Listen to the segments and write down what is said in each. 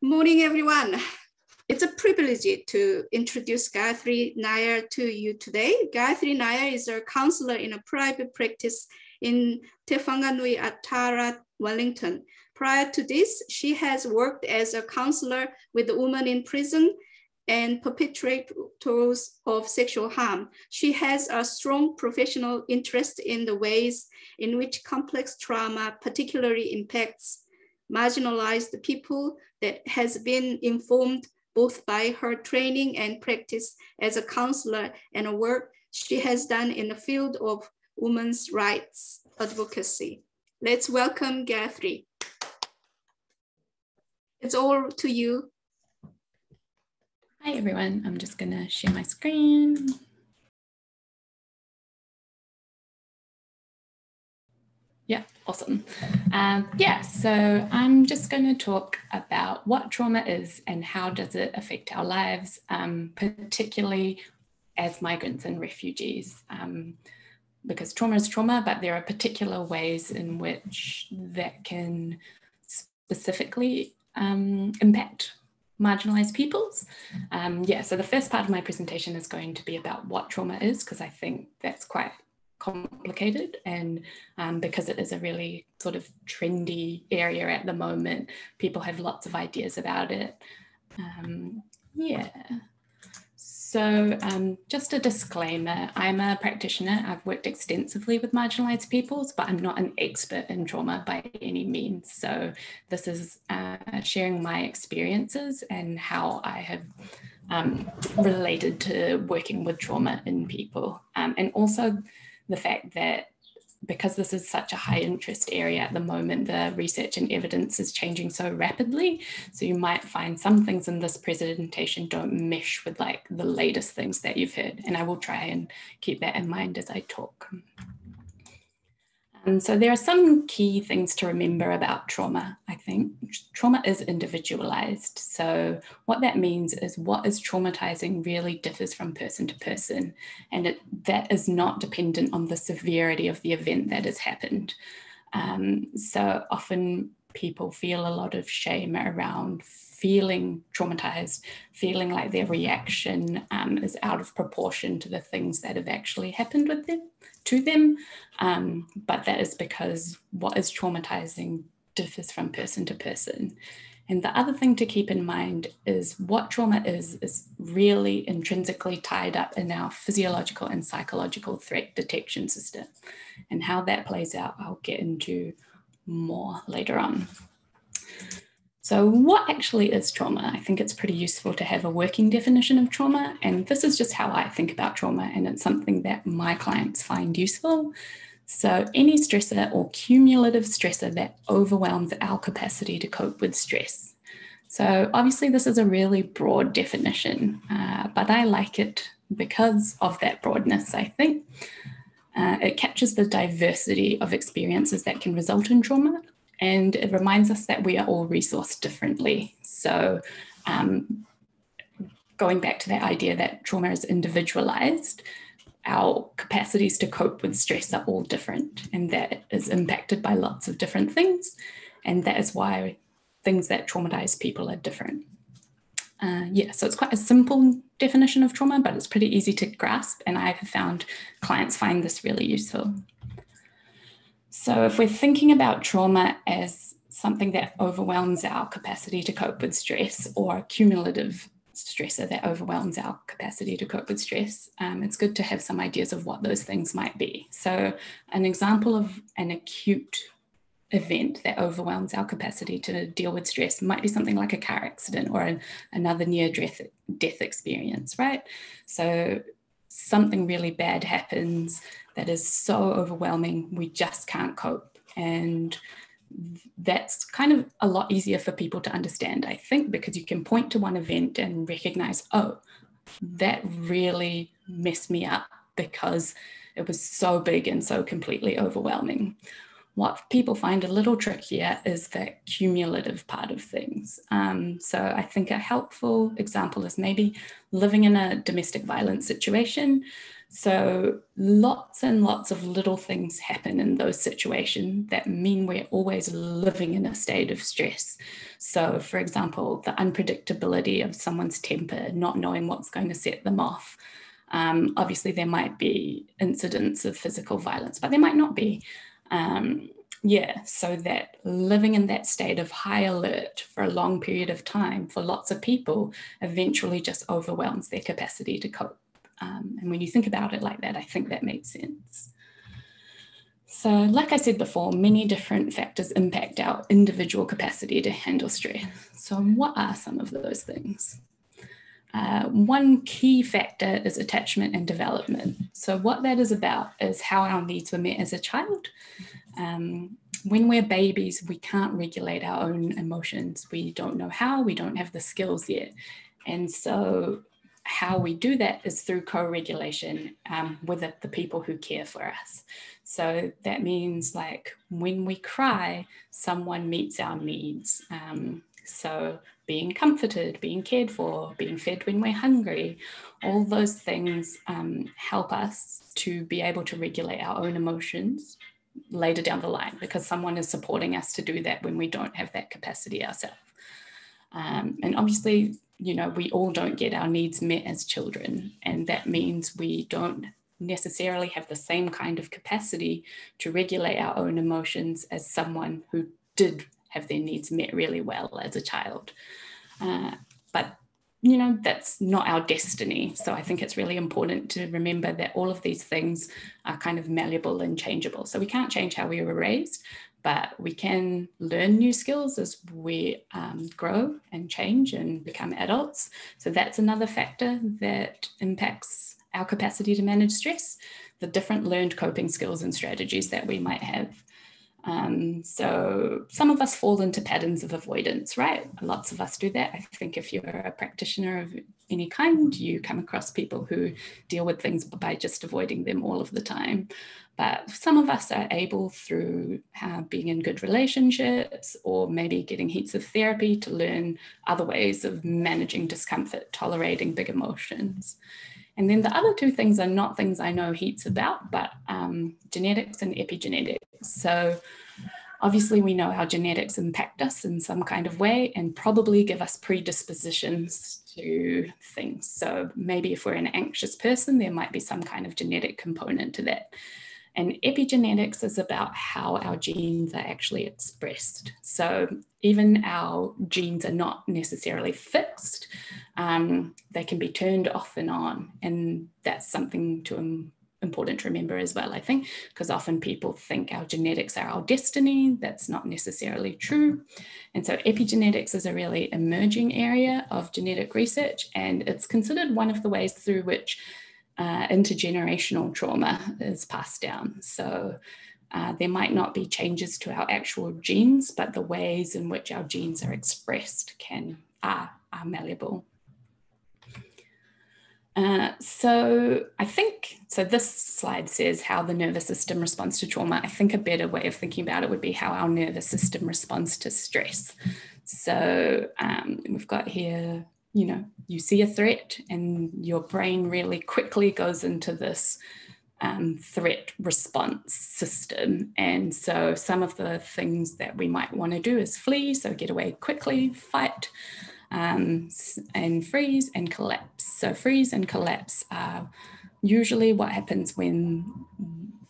Morning, everyone. It's a privilege to introduce Gaayathri Nair to you today. Gaayathri Nair is a counselor in a private practice in Te Whanganui at Tara, Wellington. Prior to this, she has worked as a counselor with women in prison and perpetrators of sexual harm. She has a strong professional interest in the ways in which complex trauma particularly impacts marginalized people that has been informed both by her training and practice as a counselor and work she has done in the field of women's rights advocacy. Let's welcome Gaayathri. It's all to you. Hi everyone, I'm just gonna share my screen. Yeah, awesome. So I'm just going to talk about what trauma is and how does it affect our lives, particularly as migrants and refugees. Because trauma is trauma, but there are particular ways in which that can specifically impact marginalised peoples. So the first part of my presentation is going to be about what trauma is, because I think that's quite complicated, and because it is a really sort of trendy area at the moment, people have lots of ideas about it. So just a disclaimer, I'm a practitioner. I've worked extensively with marginalised peoples, but I'm not an expert in trauma by any means. So this is sharing my experiences and how I have related to working with trauma in people, and also the fact that because this is such a high interest area at the moment, the research and evidence is changing so rapidly. So you might find some things in this presentation don't mesh with like the latest things that you've heard. And I will try and keep that in mind as I talk. So there are some key things to remember about trauma, I think. Trauma is individualized. So what that means is what is traumatizing really differs from person to person, and that is not dependent on the severity of the event that has happened. So often people feel a lot of shame around feeling traumatized, feeling like their reaction is out of proportion to the things that have actually happened with them, to them. But that is because what is traumatizing differs from person to person. And the other thing to keep in mind is what trauma is really intrinsically tied up in our physiological and psychological threat detection system. And how that plays out, I'll get into more later on. So what actually is trauma? I think it's pretty useful to have a working definition of trauma. And this is just how I think about trauma. And it's something that my clients find useful. So any stressor or cumulative stressor that overwhelms our capacity to cope with stress. So obviously this is a really broad definition, but I like it because of that broadness, I think. It captures the diversity of experiences that can result in trauma. And it reminds us that we are all resourced differently. So going back to that idea that trauma is individualized, our capacities to cope with stress are all different, and that is impacted by lots of different things. And that is why things that traumatize people are different. So it's quite a simple definition of trauma, but it's pretty easy to grasp. And I have found clients find this really useful. So if we're thinking about trauma as something that overwhelms our capacity to cope with stress, or a cumulative stressor that overwhelms our capacity to cope with stress, it's good to have some ideas of what those things might be. So an example of an acute event that overwhelms our capacity to deal with stress might be something like a car accident or another near-death experience, right? So something really bad happens that is so overwhelming, we just can't cope. And that's kind of a lot easier for people to understand, I think, because you can point to one event and recognize, oh, that really messed me up because it was so big and so completely overwhelming. What people find a little trickier is the cumulative part of things. So I think a helpful example is maybe living in a domestic violence situation. So lots and lots of little things happen in those situations that mean we're always living in a state of stress. So for example, the unpredictability of someone's temper, not knowing what's going to set them off. Obviously there might be incidents of physical violence, but there might not be. So that living in that state of high alert for a long period of time for lots of people eventually just overwhelms their capacity to cope. And when you think about it like that, I think that makes sense. So like I said before, many different factors impact our individual capacity to handle stress. So what are some of those things? One key factor is attachment and development. So what that is about is how our needs were met as a child. When we're babies, we can't regulate our own emotions. We don't know how, we don't have the skills yet. And so how we do that is through co-regulation with the people who care for us. So that means like when we cry, someone meets our needs. So being comforted, being cared for, being fed when we're hungry, all those things help us to be able to regulate our own emotions later down the line, because someone is supporting us to do that when we don't have that capacity ourselves. And obviously, you know, we all don't get our needs met as children, and that means we don't necessarily have the same kind of capacity to regulate our own emotions as someone who did have their needs met really well as a child. But you know, that's not our destiny. So I think it's really important to remember that all of these things are kind of malleable and changeable. So we can't change how we were raised, but we can learn new skills as we grow and change and become adults. So that's another factor that impacts our capacity to manage stress, the different learned coping skills and strategies that we might have. So some of us fall into patterns of avoidance, right? Lots of us do that. I think if you're a practitioner of any kind, you come across people who deal with things by just avoiding them all of the time. But some of us are able, through being in good relationships or maybe getting heaps of therapy, to learn other ways of managing discomfort, tolerating big emotions. And then the other two things are not things I know heaps about, but genetics and epigenetics. So obviously we know our genetics impact us in some kind of way and probably give us predispositions to things. So maybe if we're an anxious person, there might be some kind of genetic component to that. And epigenetics is about how our genes are actually expressed. So even our genes are not necessarily fixed. They can be turned off and on. And that's something important to remember as well, I think, because often people think our genetics are our destiny. That's not necessarily true. And so epigenetics is a really emerging area of genetic research, and it's considered one of the ways through which intergenerational trauma is passed down. So there might not be changes to our actual genes, but the ways in which our genes are expressed are malleable. So this slide says how the nervous system responds to trauma. I think a better way of thinking about it would be how our nervous system responds to stress. So we've got here, you know, you see a threat and your brain really quickly goes into this threat response system. And so some of the things that we might want to do is flee, so get away quickly, fight, and freeze and collapse. So freeze and collapse are usually what happens when,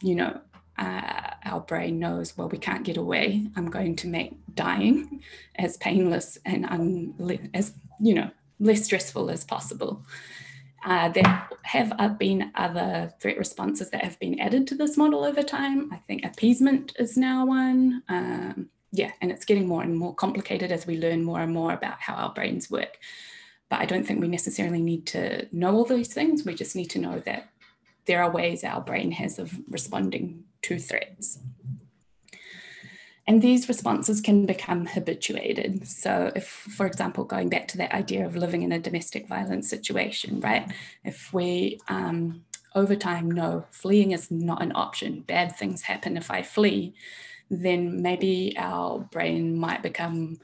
you know, our brain knows, well, we can't get away. I'm going to make dying as painless and as, you know, less stressful as possible. There have been other threat responses that have been added to this model over time. I think appeasement is now one. And it's getting more and more complicated as we learn more and more about how our brains work. But I don't think we necessarily need to know all those things. We just need to know that there are ways our brain has of responding to threats. And these responses can become habituated. So if, for example, going back to that idea of living in a domestic violence situation, right? If we over time know fleeing is not an option, bad things happen if I flee, then maybe our brain might become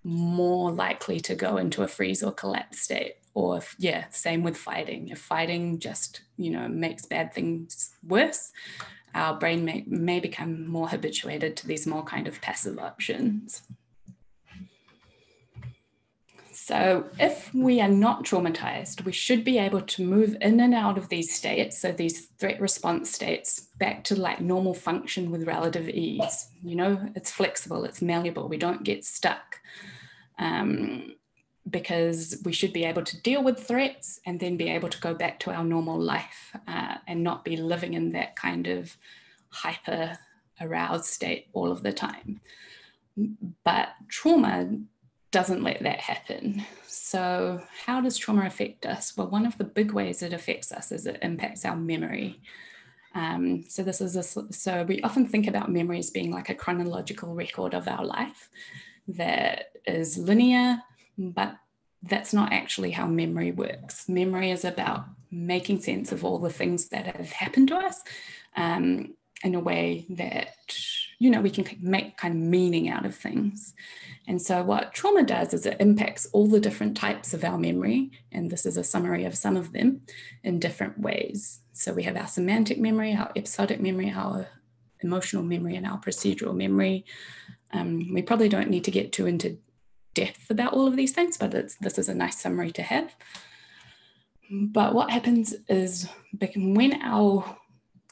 more likely to go into a freeze or collapse state. Or same with fighting. If fighting just, makes bad things worse, our brain may become more habituated to these more kind of passive options. So if we are not traumatized, we should be able to move in and out of these states, so these threat response states, back to like normal function with relative ease. It's flexible, it's malleable, we don't get stuck. Because we should be able to deal with threats and then be able to go back to our normal life and not be living in that kind of hyper aroused state all of the time. But trauma doesn't let that happen. So how does trauma affect us? Well, one of the big ways it affects us is it impacts our memory. So we often think about memory as being like a chronological record of our life that is linear, but that's not actually how memory works. Memory is about making sense of all the things that have happened to us in a way that, we can make kind of meaning out of things. And so what trauma does is it impacts all the different types of our memory, and this is a summary of some of them, in different ways. So we have our semantic memory, our episodic memory, our emotional memory, and our procedural memory. We probably don't need to get too into depth about all of these things, but this is a nice summary to have. But what happens is when our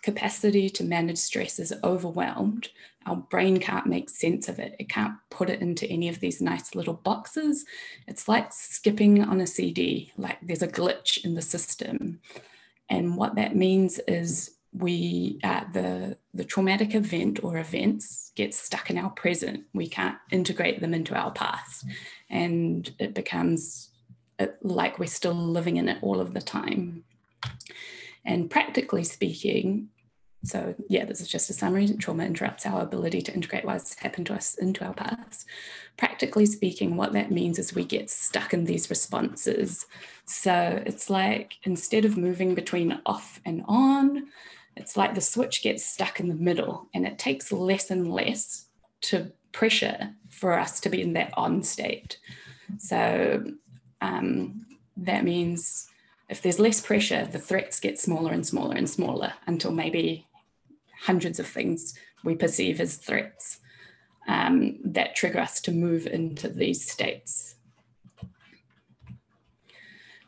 capacity to manage stress is overwhelmed, our brain can't make sense of it. It can't put it into any of these nice little boxes. It's like skipping on a CD, like there's a glitch in the system. And what that means is the traumatic event or events get stuck in our present. We can't integrate them into our past. And it becomes like we're still living in it all of the time. And practically speaking, so this is just a summary. Trauma interrupts our ability to integrate what's happened to us into our past. Practically speaking, what that means is we get stuck in these responses. So it's like instead of moving between off and on, it's like the switch gets stuck in the middle, and it takes less and less to pressure for us to be in that on state. So that means if there's less pressure, the threats get smaller and smaller and smaller until maybe hundreds of things we perceive as threats that trigger us to move into these states,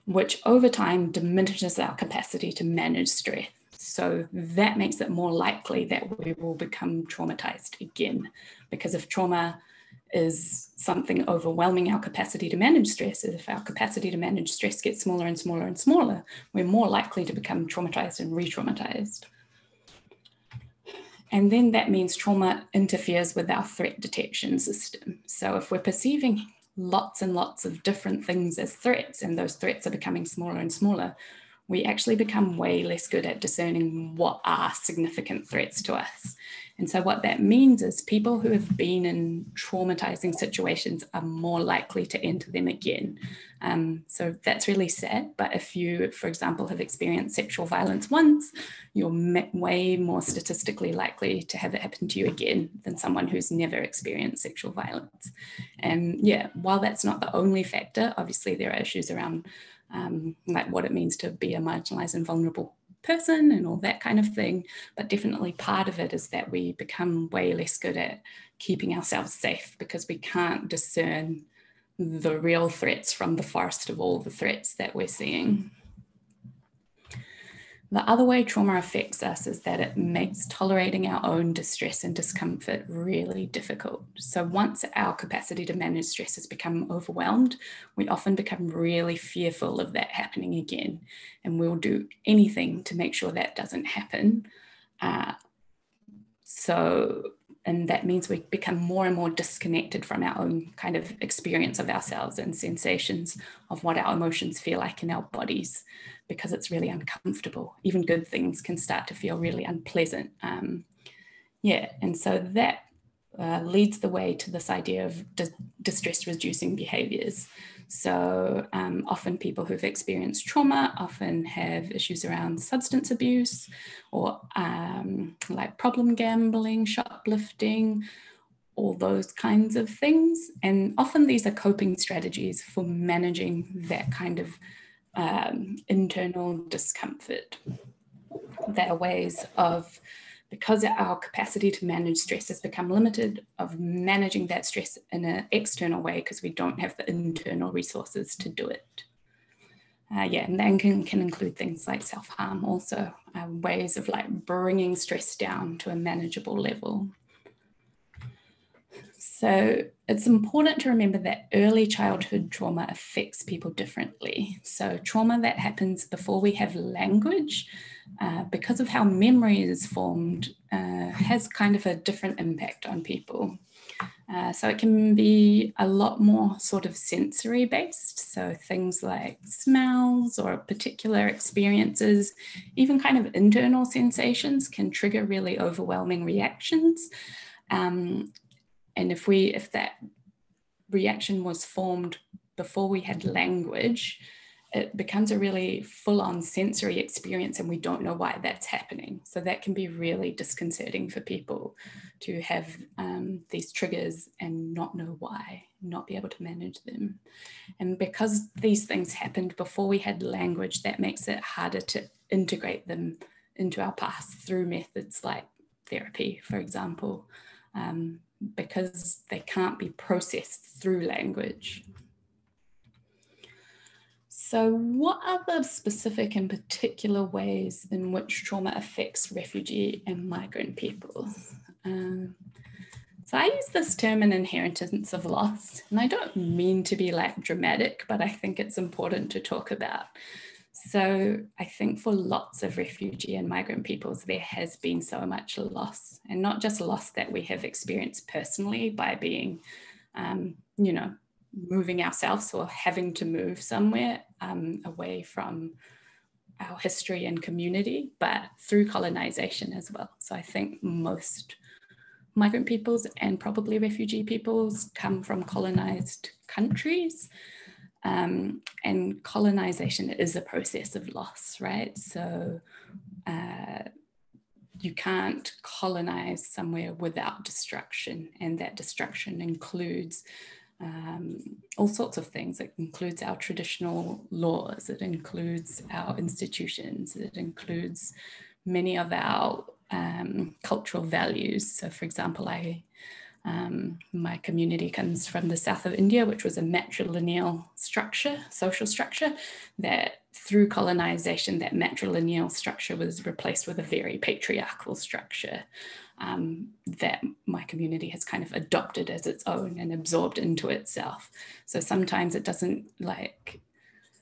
which over time diminishes our capacity to manage stress. So that makes it more likely that we will become traumatized again, because if trauma is something overwhelming our capacity to manage stress, if our capacity to manage stress gets smaller and smaller and smaller, we're more likely to become traumatized and re-traumatized. And then that means trauma interferes with our threat detection system. So if we're perceiving lots and lots of different things as threats, and those threats are becoming smaller and smaller, we actually become way less good at discerning what are significant threats to us. And so what that means is people who have been in traumatizing situations are more likely to enter them again. So that's really sad. But if you, for example, have experienced sexual violence once, you're way more statistically likely to have it happen to you again than someone who's never experienced sexual violence. And while that's not the only factor, obviously there are issues around like what it means to be a marginalised and vulnerable person and all that kind of thing. But definitely part of it is that we become way less good at keeping ourselves safe because we can't discern the real threats from the forest of all the threats that we're seeing. The other way trauma affects us is that it makes tolerating our own distress and discomfort really difficult. So once our capacity to manage stress has become overwhelmed, we often become really fearful of that happening again. And we'll do anything to make sure that doesn't happen. And that means we become more and more disconnected from our own kind of experience of ourselves and sensations of what our emotions feel like in our bodies, because it's really uncomfortable. Even good things can start to feel really unpleasant. And so that leads the way to this idea of distress reducing behaviors. So often people who've experienced trauma often have issues around substance abuse or like problem gambling, shoplifting, all those kinds of things. And often these are coping strategies for managing that kind of internal discomfort. There are ways of, because our capacity to manage stress has become limited, of managing that stress in an external way because we don't have the internal resources to do it. And that can include things like self-harm also, ways of like bringing stress down to a manageable level. So it's important to remember that early childhood trauma affects people differently. So trauma that happens before we have language, because of how memory is formed, has kind of a different impact on people. So it can be a lot more sort of sensory based. So things like smells or particular experiences, even kind of internal sensations can trigger really overwhelming reactions. And if that reaction was formed before we had language, it becomes a really full-on sensory experience and we don't know why that's happening. So that can be really disconcerting for people to have these triggers and not know why, not be able to manage them. And because these things happened before we had language, that makes it harder to integrate them into our past through methods like therapy, for example, because they can't be processed through language. So what are the specific and particular ways in which trauma affects refugee and migrant people? So I use this term an inheritance of loss, and I don't mean to be like dramatic, but I think it's important to talk about. So I think for lots of refugee and migrant peoples, there has been so much loss, and not just loss that we have experienced personally by being, moving ourselves or having to move somewhere away from our history and community, but through colonization as well. So I think most migrant peoples and probably refugee peoples come from colonized countries. And colonization is a process of loss, right? So you can't colonize somewhere without destruction, and that destruction includes all sorts of things. It includes our traditional laws, it includes our institutions, it includes many of our cultural values. So for example, my community comes from the south of India, which was a matrilineal structure, social structure, that through colonization, that matrilineal structure was replaced with a very patriarchal structure that my community has kind of adopted as its own and absorbed into itself. So sometimes it doesn't, like,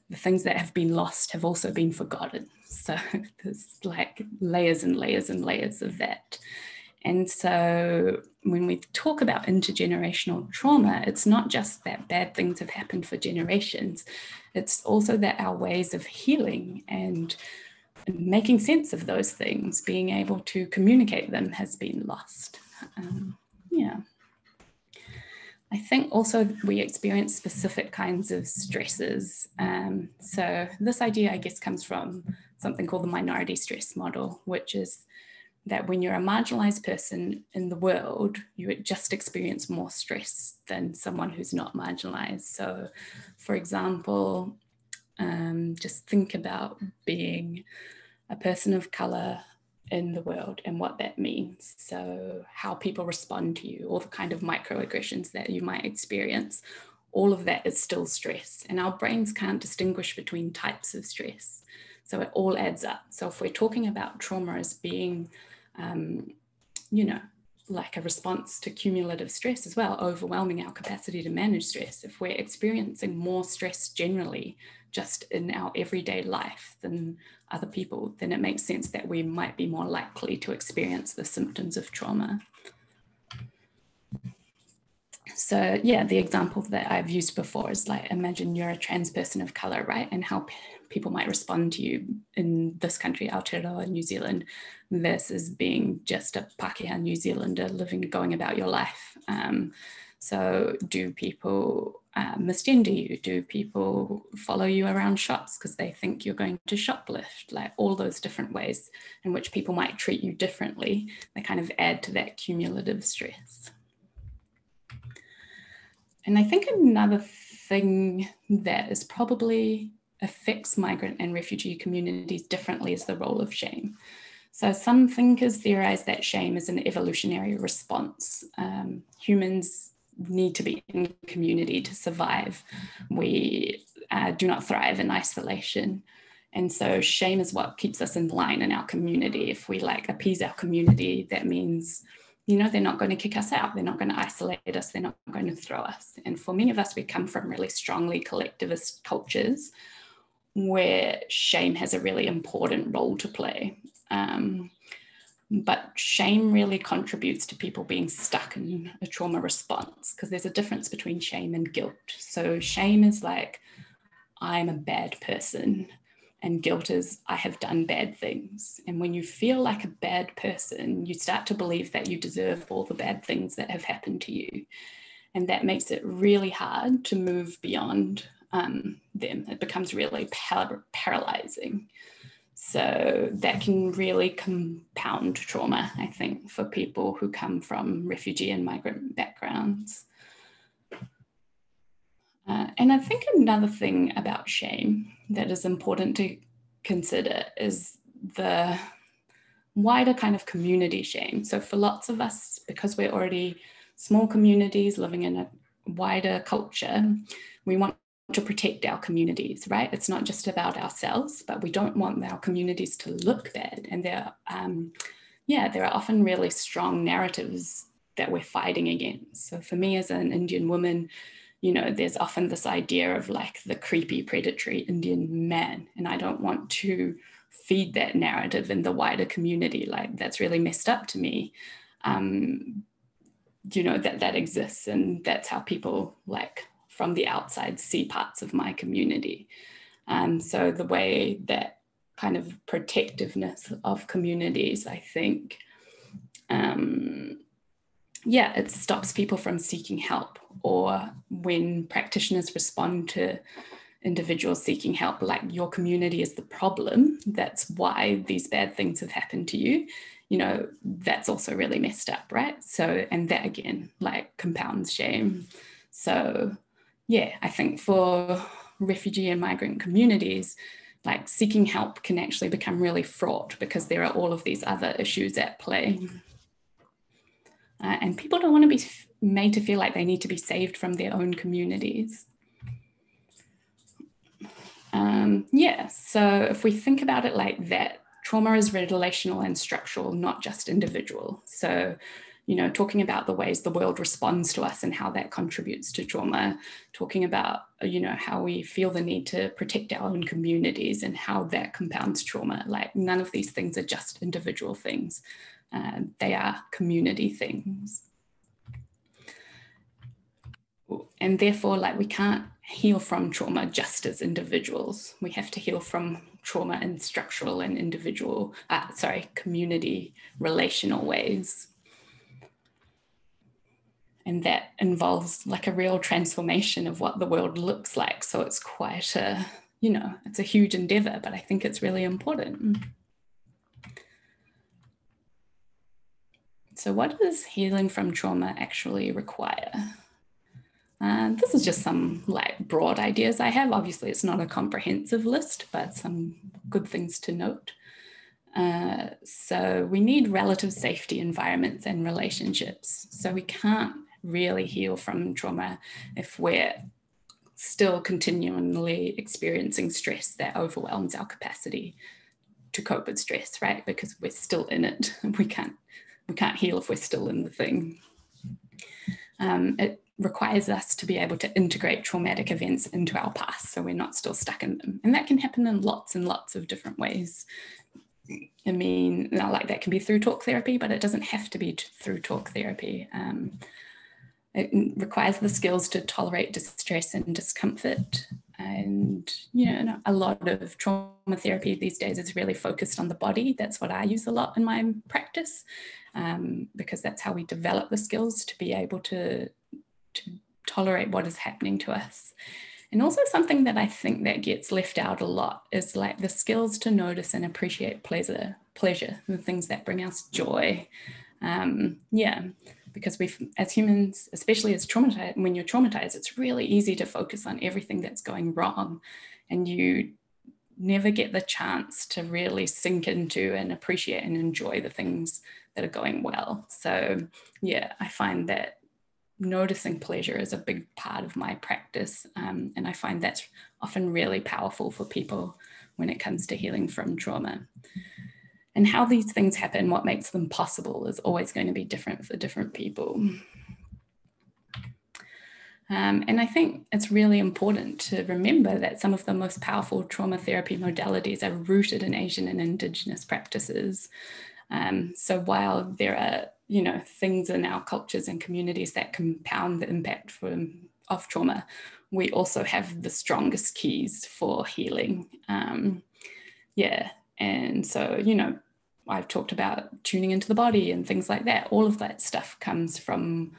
the things that have been lost have also been forgotten. So there's like layers and layers and layers of that. And so when we talk about intergenerational trauma, it's not just that bad things have happened for generations, it's also that our ways of healing and making sense of those things, being able to communicate them, has been lost. I think also we experience specific kinds of stresses. So this idea, I guess, comes from something called the minority stress model, which is that when you're a marginalized person in the world, you just experience more stress than someone who's not marginalized. So for example, just think about being a person of color in the world and what that means. So how people respond to you, all the kind of microaggressions that you might experience, all of that is still stress. And our brains can't distinguish between types of stress. So it all adds up. So if we're talking about trauma as being, like a response to cumulative stress as well, overwhelming our capacity to manage stress, if we're experiencing more stress generally just in our everyday life than other people, then it makes sense that we might be more likely to experience the symptoms of trauma. So yeah, the example that I've used before is like, imagine you're a trans person of color, right? And how people might respond to you in this country, Aotearoa, New Zealand, versus being just a Pākehā New Zealander going about your life. So do people misgender you? Do people follow you around shops because they think you're going to shoplift? Like all those different ways in which people might treat you differently, they kind of add to that cumulative stress. And I think another thing that is probably affects migrant and refugee communities differently is the role of shame. So some thinkers theorize that shame is an evolutionary response. Humans need to be in community to survive. We do not thrive in isolation. And so shame is what keeps us in line in our community. If we like appease our community, that means, you know, they're not going to kick us out. They're not going to isolate us. They're not going to throw us. And for many of us, we come from really strongly collectivist cultures where shame has a really important role to play. But shame really contributes to people being stuck in a trauma response, because there's a difference between shame and guilt. So shame is like, I'm a bad person, and guilt is, I have done bad things. And when you feel like a bad person, you start to believe that you deserve all the bad things that have happened to you. And that makes it really hard to move beyond them. It becomes really paralyzing. So that can really compound trauma, I think, for people who come from refugee and migrant backgrounds. And I think another thing about shame that is important to consider is the wider kind of community shame. So for lots of us, because we're already small communities living in a wider culture, we want to protect our communities, right? It's not just about ourselves, but we don't want our communities to look bad. And there are often really strong narratives that we're fighting against. So for me as an Indian woman, you know, there's often this idea of like the creepy, predatory Indian man. And I don't want to feed that narrative in the wider community. Like, that's really messed up to me. You know, that exists, and that's how people like from the outside see parts of my community. So the way that kind of protectiveness of communities, I think, it stops people from seeking help, or when practitioners respond to individuals seeking help, like, your community is the problem, that's why these bad things have happened to you, you know, that's also really messed up, right? So, and that again, like, compounds shame. So yeah, I think for refugee and migrant communities, like, seeking help can actually become really fraught because there are all of these other issues at play. And people don't want to be made to feel like they need to be saved from their own communities. So if we think about it like that, trauma is relational and structural, not just individual. So, you know, talking about the ways the world responds to us and how that contributes to trauma, talking about, you know, how we feel the need to protect our own communities and how that compounds trauma. Like, none of these things are just individual things. They are community things. And therefore, like, we can't heal from trauma just as individuals. We have to heal from trauma in structural and community relational ways. And that involves like a real transformation of what the world looks like. So it's quite a, you know, it's a huge endeavor, but I think it's really important. So what does healing from trauma actually require? This is just some like broad ideas I have. Obviously, it's not a comprehensive list, but some good things to note. So we need relative safety environments and relationships. So we can't really heal from trauma if we're still continually experiencing stress that overwhelms our capacity to cope with stress, right? Because we're still in it. We can't heal if we're still in the thing. It requires us to be able to integrate traumatic events into our past, so we're not still stuck in them. And that can happen in lots and lots of different ways. I mean, like, that can be through talk therapy, but it doesn't have to be through talk therapy. It requires the skills to tolerate distress and discomfort. And, you know, a lot of trauma therapy these days is really focused on the body. That's what I use a lot in my practice, because that's how we develop the skills to be able to tolerate what is happening to us. And also something that I think that gets left out a lot is like the skills to notice and appreciate pleasure, the things that bring us joy. because as humans, especially as traumatized, when you're traumatized, it's really easy to focus on everything that's going wrong, and you never get the chance to really sink into and appreciate and enjoy the things that are going well. So yeah, I find that noticing pleasure is a big part of my practice, and I find that's often really powerful for people when it comes to healing from trauma. And how these things happen, what makes them possible, is always going to be different for different people. And I think it's really important to remember that some of the most powerful trauma therapy modalities are rooted in Asian and Indigenous practices. So while there are, things in our cultures and communities that compound the impact of trauma, we also have the strongest keys for healing. And so, I've talked about tuning into the body and things like that. All of that stuff comes from,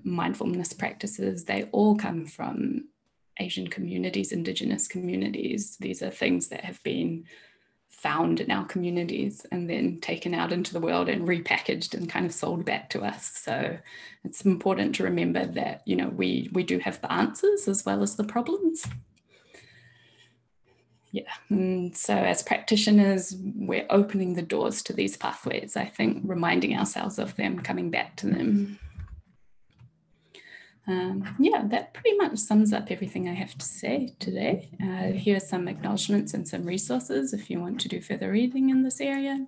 mindfulness practices. They all come from Asian communities, Indigenous communities. These are things that have been found in our communities and then taken out into the world and repackaged and kind of sold back to us. So it's important to remember that, we do have the answers as well as the problems. Yeah, and so as practitioners, we're opening the doors to these pathways, I think, reminding ourselves of them, coming back to them. That pretty much sums up everything I have to say today. Here are some acknowledgements and some resources if you want to do further reading in this area.